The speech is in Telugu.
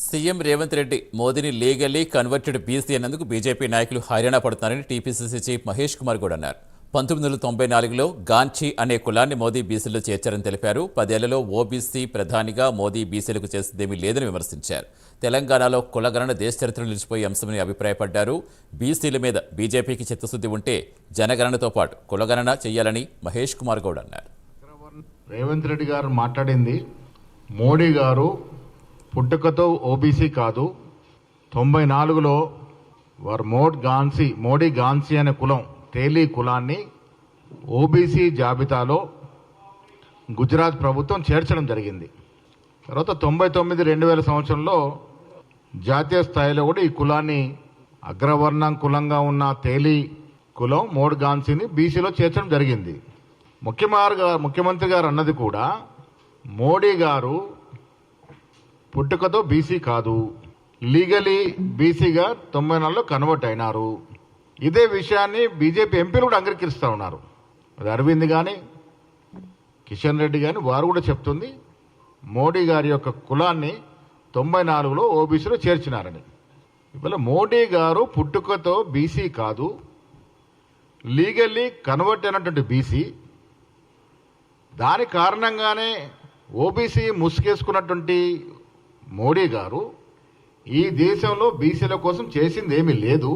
సీఎం రేవంత్ రెడ్డి మోదీని లీగల్లీ కన్వర్టెడ్ బీసీ అన్నందుకు బీజేపీ నాయకులు హైరాణ పడుతున్నారని టీపీసీసీ చీఫ్ మహేష్ కుమార్ గౌడ్ అన్నారు. 1994లో గాంచీ అనే కులాన్ని మోదీ బీసీలో చేర్చారని తెలిపారు. 10 ఏళ్లలో ఓబీసీ ప్రధానిగా మోదీ బీసీలకు చేసిందేమీ లేదని విమర్శించారు. తెలంగాణలో కులగణన దేశ చరిత్రలో నిలిచిపోయే అంశమని అభిప్రాయపడ్డారు. బీసీల మీద బీజేపీకి చిత్తశుద్ధి ఉంటే జనగణనతో పాటు కులగణన చేయాలని మహేష్ కుమార్ గౌడ్ అన్నారు. రేవంత్ రెడ్డి గారు మాట్లాడింది, మోడీ గారు పుట్టుకతో ఓబీసీ కాదు, 94లో వారు మోడీ గాన్సీ అనే కులం తేలీ కులాన్ని ఓబీసీ జాబితాలో గుజరాత్ ప్రభుత్వం చేర్చడం జరిగింది. తర్వాత 99-2000 సంవత్సరంలో జాతీయ స్థాయిలో కూడా ఈ కులాన్ని అగ్రవర్ణం కులంగా ఉన్న తేలీ కులం మోడీ గాన్సీని బీసీలో చేర్చడం జరిగింది. ముఖ్యమంత్రి గారు అన్నది కూడా మోడీ గారు పుట్టుకతో బీసీ కాదు, లీగలీ బీసీగా 94లో కన్వర్ట్ అయినారు. ఇదే విషయాన్ని బీజేపీ ఎంపీలు కూడా అంగీకరిస్తూ ఉన్నారు. అది అరవింద్ కానీ కిషన్ రెడ్డి కానీ వారు కూడా చెప్తుంది మోడీ గారి యొక్క కులాన్ని 94లో ఓబీసీలో చేర్చినారని. ఇవాళ మోడీ గారు పుట్టుకతో బీసీ కాదు, లీగల్లీ కన్వర్ట్ అయినటువంటి బీసీ. దాని కారణంగానే ఓబీసీ ముసుగేసుకున్నటువంటి మోడీ గారు ఈ దేశంలో బీసీల కోసం చేసింది ఏమీ లేదు.